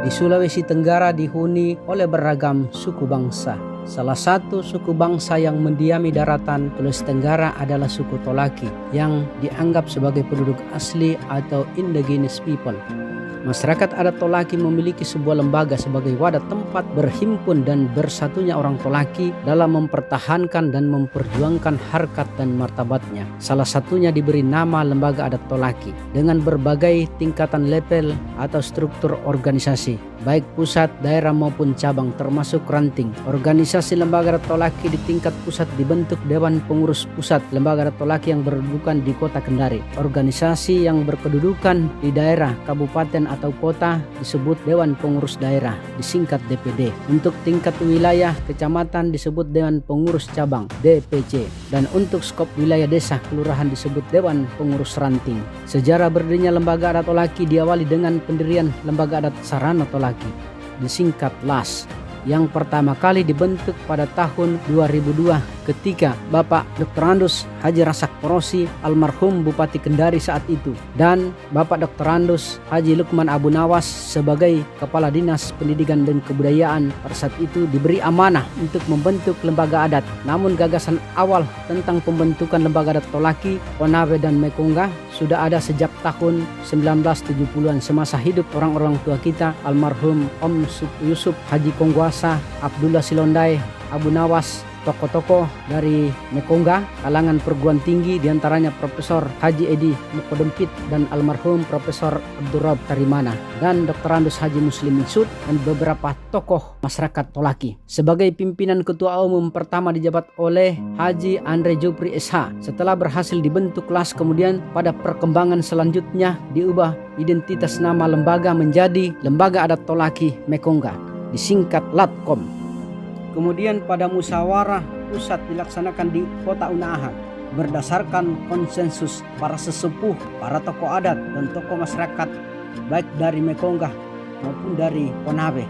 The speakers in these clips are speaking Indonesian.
Di Sulawesi Tenggara dihuni oleh beragam suku bangsa. Salah satu suku bangsa yang mendiami daratan Sulawesi Tenggara adalah suku Tolaki yang dianggap sebagai penduduk asli atau indigenous people. Masyarakat adat Tolaki memiliki sebuah lembaga sebagai wadah tempat berhimpun dan bersatunya orang Tolaki dalam mempertahankan dan memperjuangkan harkat dan martabatnya. Salah satunya diberi nama Lembaga Adat Tolaki dengan berbagai tingkatan level atau struktur organisasi, baik pusat, daerah maupun cabang termasuk ranting. Organisasi Lembaga Adat Tolaki di tingkat pusat dibentuk Dewan Pengurus Pusat Lembaga Adat Tolaki yang berkedudukan di Kota Kendari. Organisasi yang berkedudukan di daerah, kabupaten atau kota disebut Dewan Pengurus Daerah, disingkat DPD. Untuk tingkat wilayah, kecamatan disebut Dewan Pengurus Cabang, DPC. Dan untuk skop wilayah desa, kelurahan disebut Dewan Pengurus Ranting. Sejarah berdirinya Lembaga Adat Tolaki diawali dengan pendirian Lembaga Adat Sarana Tolaki, disingkat LAS, yang pertama kali dibentuk pada tahun 2002 ketika Bapak Dr. Andus Haji Rasak Porosi, almarhum Bupati Kendari saat itu, dan Bapak Dr. Andus Haji Lukman Abu Nawas sebagai Kepala Dinas Pendidikan dan Kebudayaan pada saat itu diberi amanah untuk membentuk lembaga adat. Namun gagasan awal tentang pembentukan lembaga adat Tolaki, Konawe dan Mekongga sudah ada sejak tahun 1970-an semasa hidup orang-orang tua kita, almarhum Om Yusuf Haji Kongguasa, Abdullah Silondai, Abu Nawas, tokoh-tokoh dari Mekongga, kalangan perguruan tinggi diantaranya Profesor Haji Edi Mukodempit dan almarhum Profesor Abdurrahman Tarimana dan Dr. Andus Haji Muslim Insud dan beberapa tokoh masyarakat Tolaki. Sebagai pimpinan ketua umum pertama dijabat oleh Haji Andre Jupri SH. Setelah berhasil dibentuk LAS, kemudian pada perkembangan selanjutnya diubah identitas nama lembaga menjadi Lembaga Adat Tolaki Mekongga, disingkat LATKOM. Kemudian pada musyawarah pusat dilaksanakan di Kota Unaha berdasarkan konsensus para sesepuh, para tokoh adat dan tokoh masyarakat baik dari Mekongga maupun dari Konawe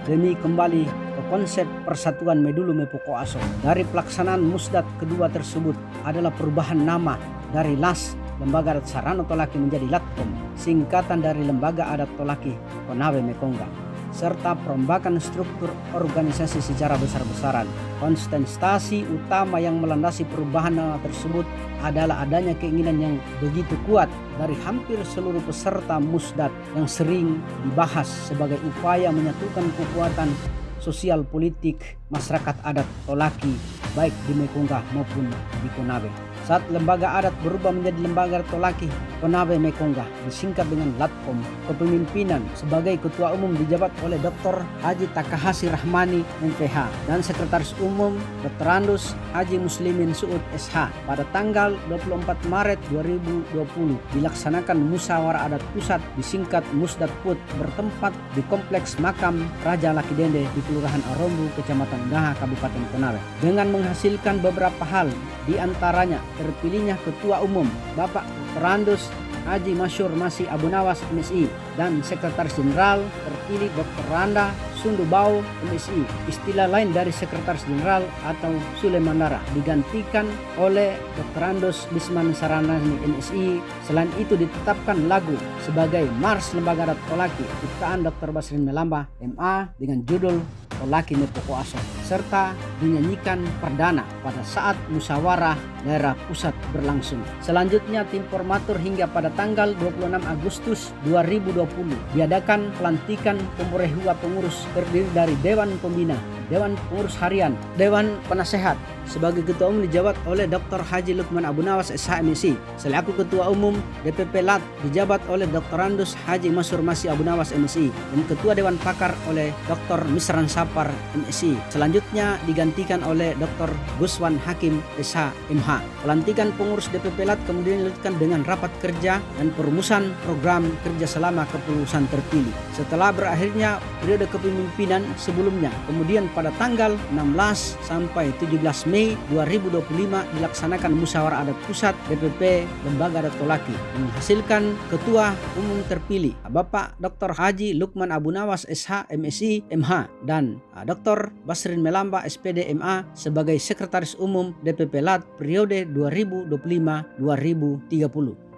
demi kembali ke konsep persatuan Medulu Mepoko Aso. Dari pelaksanaan musdat kedua tersebut adalah perubahan nama dari LAS Lembaga Adat Sarana Tolaki menjadi LATKOM, singkatan dari Lembaga Adat Tolaki Konawe Mekongga, serta perombakan struktur organisasi secara besar-besaran. Konsentrasi utama yang melandasi perubahan nama tersebut adalah adanya keinginan yang begitu kuat dari hampir seluruh peserta musdat yang sering dibahas sebagai upaya menyatukan kekuatan sosial politik masyarakat adat Tolaki baik di Mekongga maupun di Konawe. Saat lembaga adat berubah menjadi Lembaga Adat Tolaki Konawe Mekongga, disingkat dengan LATKOM, kepemimpinan sebagai ketua umum dijabat oleh Dr. Haji Takahashi Rahmani MPH dan sekretaris umum Dr. Andus Haji Muslimin Suud SH. Pada tanggal 24 Maret 2020 dilaksanakan musyawarah adat pusat disingkat Musdat Put bertempat di kompleks makam Raja Laki Dende di Kelurahan Arombu, Kecamatan Unaha, Kabupaten Konawe, dengan menghasilkan beberapa hal, di antaranya terpilihnya ketua umum Bapak Dr. Andus Haji Masyur Masih Abu Nawas MSI dan sekretaris jenderal terpilih Dr. Randa Sundubau MSI. Istilah lain dari sekretaris jenderal atau Sule Mandara digantikan oleh Dr. Andus Bisman Saranani MSI. Selain itu ditetapkan lagu sebagai Mars Lembaga Adat Tolaki ciptaan Dr. Basrin Melamba MA dengan judul Tolaki Mepoko Aso, serta dinyanyikan perdana pada saat musyawarah daerah pusat berlangsung. Selanjutnya tim formatur hingga pada tanggal 26 Agustus 2020 diadakan pelantikan pemurehua pengurus terdiri dari Dewan Pembina, Dewan Pengurus Harian, Dewan Penasehat. Sebagai ketua umum dijabat oleh Dr. Haji Lukman Abu Nawas SH MSI. Selaku ketua umum DPP LAT dijabat oleh Dr. Andus Haji Masyur Masih Abu Nawas MSI dan ketua Dewan Pakar oleh Dr. Misran Sapar MSI. Selanjutnya digantikan oleh Dr. Guswan Hakim SH MH. Pelantikan pengurus DPP LAT kemudian dilanjutkan dengan rapat kerja dan perumusan program kerja selama kepengurusan terpilih. Setelah berakhirnya periode kepemimpinan sebelumnya, kemudian pada tanggal 16 sampai 17 Mei 2025 dilaksanakan musyawarah adat pusat DPP Lembaga Adat Tolaki menghasilkan ketua umum terpilih Bapak Dr. Haji Lukman Abu Nawas SH MSI MH dan Dr. Basrin Melamba SPD MA sebagai sekretaris umum DPP LAT periode 2025-2030.